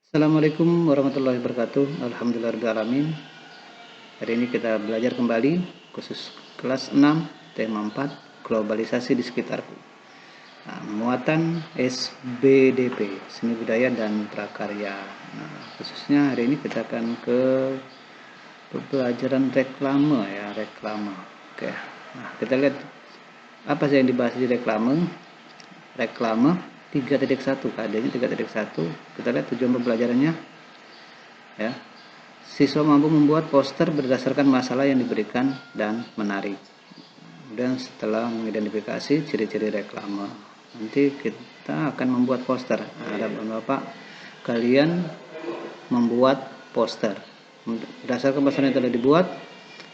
Assalamualaikum warahmatullahi wabarakatuh. Alhamdulillahirrahmanirrahim. Hari ini kita belajar kembali khusus kelas 6 tema 4 globalisasi di sekitarku. Muatan SBDP, seni budaya dan prakarya. Khususnya hari ini kita akan ke pelajaran reklame ya, reklame. Oke. Kita lihat apa sih yang dibahas di reklame. Reklame 3.1, KD-nya 3.1. Kita lihat tujuan pembelajarannya ya. Siswa mampu membuat poster berdasarkan masalah yang diberikan dan menarik. Dan setelah mengidentifikasi ciri-ciri reklame, nanti kita akan membuat poster. Ada Bapak kalian membuat poster. Berdasarkan poster yang telah dibuat,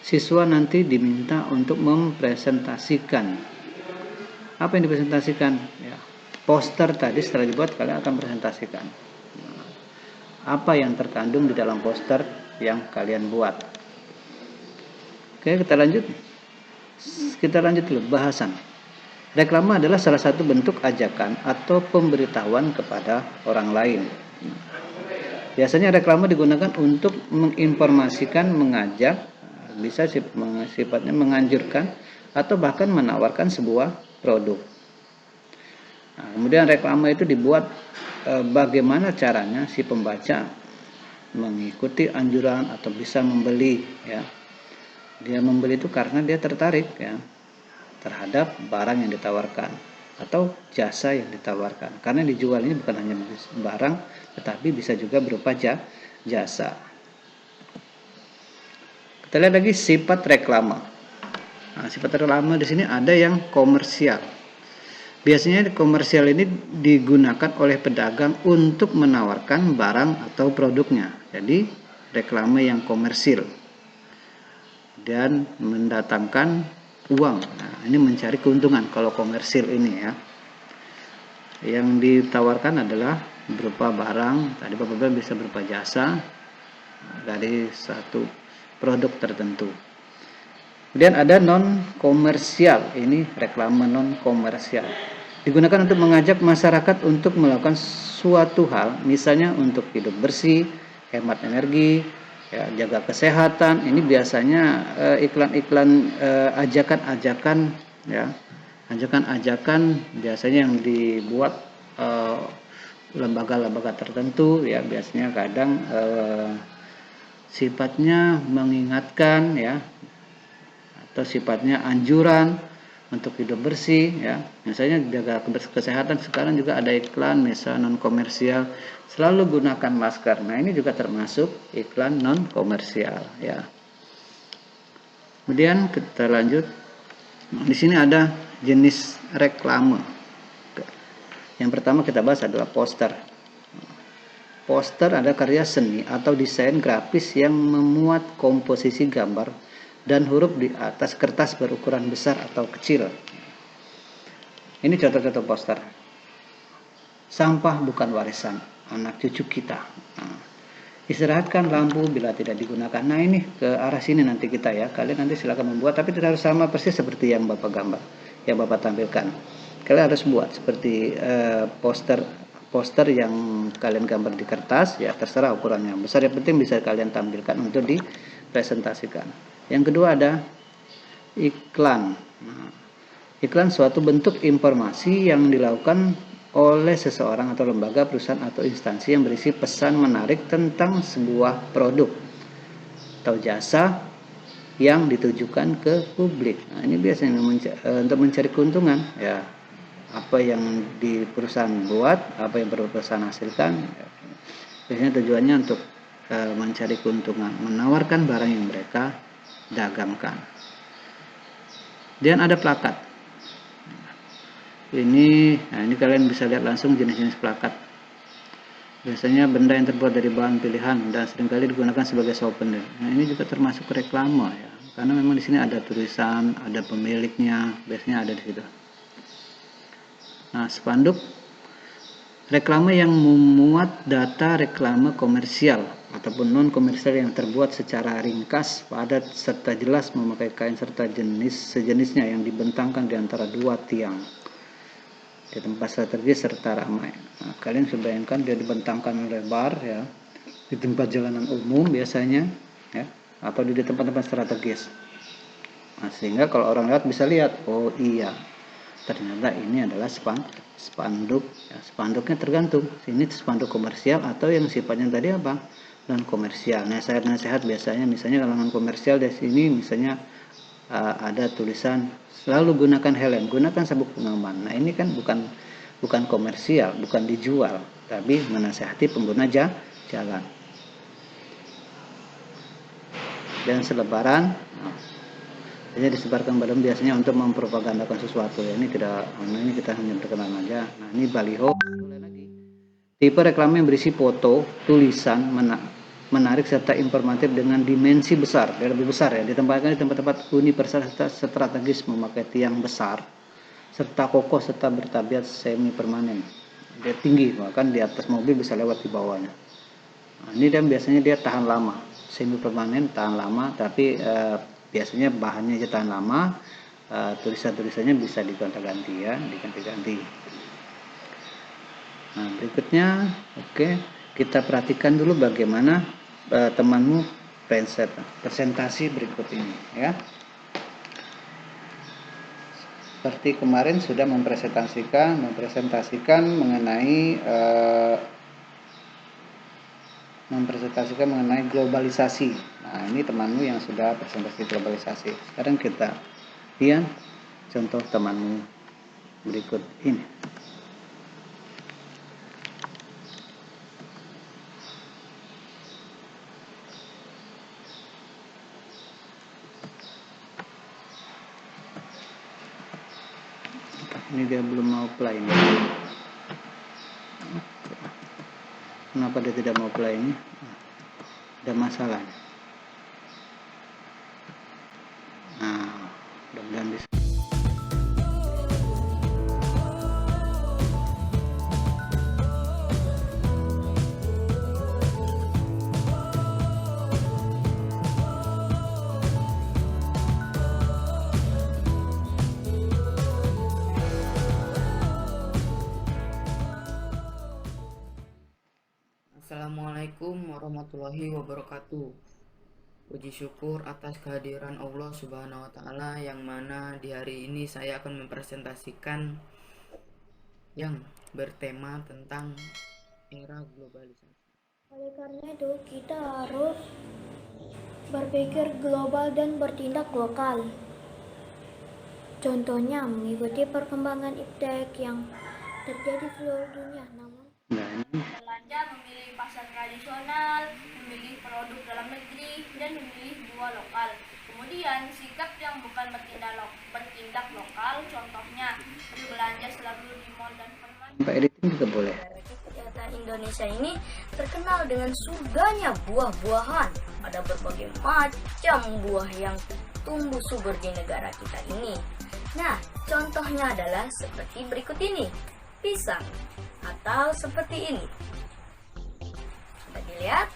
siswa nanti diminta untuk mempresentasikan. Apa yang dipresentasikan? Ya, poster tadi setelah dibuat kalian akan presentasikan. Apa yang terkandung di dalam poster yang kalian buat. Oke, kita lanjut dulu bahasan. Reklame adalah salah satu bentuk ajakan atau pemberitahuan kepada orang lain. Biasanya reklame digunakan untuk menginformasikan, mengajak, bisa sifatnya menganjurkan atau bahkan menawarkan sebuah produk. Kemudian reklame itu dibuat bagaimana caranya si pembaca mengikuti anjuran atau bisa membeli ya. Dia membeli itu karena dia tertarik ya terhadap barang yang ditawarkan atau jasa yang ditawarkan. Karena dijual ini bukan hanya barang tetapi bisa juga berupa jasa. Kita lihat lagi sifat reklame. Sifat reklame di sini ada yang komersial. Biasanya komersial ini digunakan oleh pedagang untuk menawarkan barang atau produknya. Jadi reklame yang komersil dan mendatangkan uang. Ini mencari keuntungan kalau komersil ini ya. Yang ditawarkan adalah berupa barang, tadi Bapak bilang bisa berupa jasa dari satu produk tertentu. Kemudian ada non komersial, ini reklame non komersial. Digunakan untuk mengajak masyarakat untuk melakukan suatu hal, misalnya untuk hidup bersih, hemat energi, ya, jaga kesehatan. Ini biasanya iklan-iklan ajakan-ajakan ya. Ajakan-ajakan biasanya yang dibuat lembaga-lembaga tertentu ya, biasanya kadang sifatnya mengingatkan ya atau sifatnya anjuran untuk hidup bersih ya. Misalnya jaga kesehatan, sekarang juga ada iklan misalnya non komersial, selalu gunakan masker. Nah, ini juga termasuk iklan non komersial ya. Kemudian kita lanjut. Di sini ada jenis reklame. Yang pertama kita bahas adalah poster. Poster adalah karya seni atau desain grafis yang memuat komposisi gambar dan huruf di atas kertas berukuran besar atau kecil. Ini contoh-contoh poster. Sampah bukan warisan anak cucu kita. Istirahatkan lampu bila tidak digunakan. Nah, ini ke arah sini nanti kita ya. Kalian nanti silakan membuat, tapi tidak harus sama persis seperti yang Bapak gambar, yang Bapak tampilkan. Kalian harus buat seperti poster yang kalian gambar di kertas ya, terserah ukurannya besar, yang penting bisa kalian tampilkan untuk dipresentasikan. Yang kedua ada iklan. Iklan suatu bentuk informasi yang dilakukan oleh seseorang atau lembaga, perusahaan atau instansi yang berisi pesan menarik tentang sebuah produk atau jasa yang ditujukan ke publik. Nah, ini biasanya untuk mencari keuntungan ya. Apa yang di perusahaan buat, apa yang perusahaan hasilkan, biasanya tujuannya untuk mencari keuntungan, menawarkan barang yang mereka dagangkan. Dan ada plakat. Ini kalian bisa lihat langsung jenis-jenis plakat. Biasanya benda yang terbuat dari bahan pilihan dan seringkali digunakan sebagai souvenir. Nah, ini juga termasuk reklame ya, karena memang di sini ada tulisan, ada pemiliknya, biasanya ada di situ. Nah, spanduk reklame yang memuat data reklame komersial ataupun non komersial yang terbuat secara ringkas, padat serta jelas, memakai kain serta sejenisnya yang dibentangkan di antara dua tiang. di tempat strategis serta ramai. Nah, kalian bisa bayangkan dia dibentangkan lebar ya di tempat jalanan umum biasanya ya, atau di tempat-tempat strategis. Nah, sehingga kalau orang lewat bisa lihat, oh iya, ternyata ini adalah spanduk ya, spanduknya tergantung ini spanduk komersial atau yang sifatnya tadi apa, non komersial. Nasihat-nasihat biasanya misalnya kalau non komersial di sini misalnya ada tulisan selalu gunakan helm, gunakan sabuk pengaman. Nah, ini kan bukan komersial, bukan dijual, tapi menasihati pengguna jalan. Dan selebaran ini disebarkan badan biasanya untuk mempropagandakan sesuatu ya. Ini kita hanya berkenalan aja. Nah, ini baliho. Tipe reklame yang berisi foto, tulisan, menarik serta informatif dengan dimensi besar, lebih besar ya, ditempatkan di tempat-tempat universal serta strategis, memakai tiang besar serta kokoh serta bertabiat semi permanen. Dia tinggi, bahkan di atas mobil bisa lewat di bawahnya. Nah, ini dan biasanya dia tahan lama, semi permanen tahan lama, tapi biasanya bahannya aja tahan lama, tulisan-tulisannya bisa diganti-ganti ya, diganti-ganti. Nah, berikutnya, oke, kita perhatikan dulu bagaimana temanmu presentasi berikut ini ya. Seperti kemarin sudah mempresentasikan mengenai globalisasi. Nah, ini temanmu yang sudah presentasi globalisasi. Sekarang kita lihat contoh temanmu berikut ini. Ini dia belum mau play ini. Kenapa dia tidak mau play ini? Ada masalah. Nah, mudah-mudahan bisa. Assalamualaikum warahmatullahi wabarakatuh. Puji syukur atas kehadiran Allah Subhanahu wa Ta'ala, yang mana di hari ini saya akan mempresentasikan yang bertema tentang era globalisasi. Oleh karena itu, kita harus berpikir global dan bertindak lokal. Contohnya, mengikuti perkembangan iptek yang terjadi di seluruh dunia. Namun, belanja memilih pasar tradisional, memilih produk dalam negeri, dan memilih buah lokal. Kemudian sikap yang bukan bertindak lokal, contohnya berbelanja selalu di mal dan permainan. Pak editing juga boleh. kesehatan Indonesia ini terkenal dengan surganya buah-buahan. Ada berbagai macam buah yang tumbuh subur di negara kita ini. Nah, contohnya adalah seperti berikut ini. Pisang atau seperti ini. Sudah dilihat?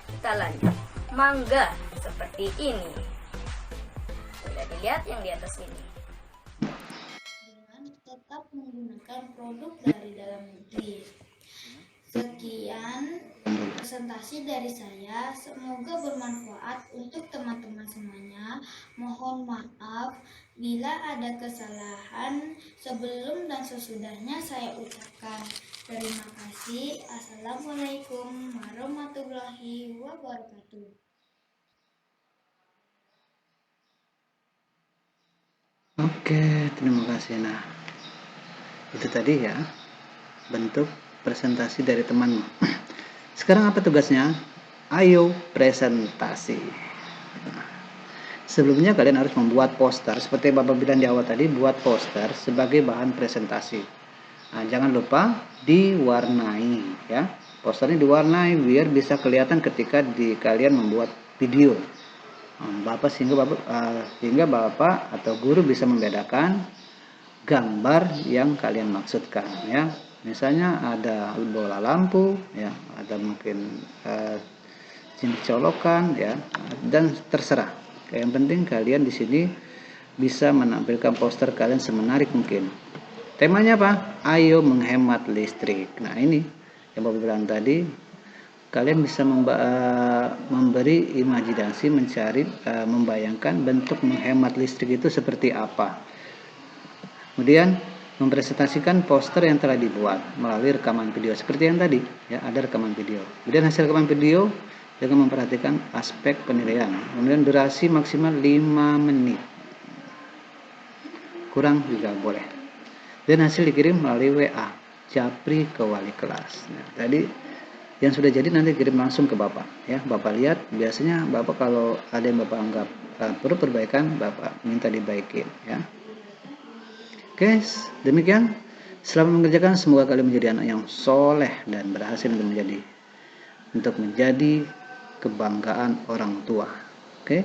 Kita lanjut. Mangga seperti ini. Sudah dilihat yang di atas ini. Dengan tetap menggunakan produk dari dalam negeri. Sekian presentasi dari saya, semoga bermanfaat untuk teman-teman semuanya. Mohon maaf bila ada kesalahan sebelum dan sesudahnya saya ucapkan. Terima kasih. Assalamualaikum warahmatullahi wabarakatuh. Oke, terima kasih. Nah, itu tadi ya bentuk presentasi dari temanmu. Sekarang apa tugasnya? Ayo presentasi. Nah, sebelumnya kalian harus membuat poster seperti Bapak bilang di awal tadi, buat poster sebagai bahan presentasi. Nah, jangan lupa diwarnai ya. Posternya diwarnai biar bisa kelihatan ketika kalian membuat video. Sehingga Bapak atau guru bisa membedakan gambar yang kalian maksudkan ya. Misalnya ada bola lampu ya, ada mungkin jenis colokan ya, dan terserah. Yang penting kalian di sini bisa menampilkan poster kalian semenarik mungkin. Temanya apa? Ayo menghemat listrik. Nah, ini yang Bapak bilang tadi, kalian bisa memberi imajinasi, mencari, membayangkan bentuk menghemat listrik itu seperti apa. Kemudian mempresentasikan poster yang telah dibuat melalui rekaman video seperti yang tadi, ya, ada rekaman video. Kemudian hasil rekaman video dengan memperhatikan aspek penilaian. Kemudian durasi maksimal 5 menit. Kurang juga boleh. Dan hasil dikirim melalui WA Japri ke wali kelas. Nah, tadi yang sudah jadi nanti kirim langsung ke Bapak, ya. Bapak lihat, biasanya Bapak kalau ada yang Bapak anggap perlu perbaikan, Bapak minta dibaikin, ya. Oke, demikian. Selamat mengerjakan, semoga kalian menjadi anak yang soleh dan berhasil untuk menjadi kebanggaan orang tua. Oke,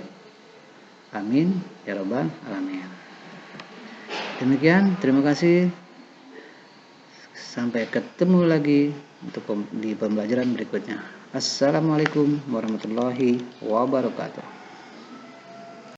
amin ya robbal alamin. Demikian, terima kasih. Sampai ketemu lagi di pembelajaran berikutnya. Assalamualaikum warahmatullahi wabarakatuh.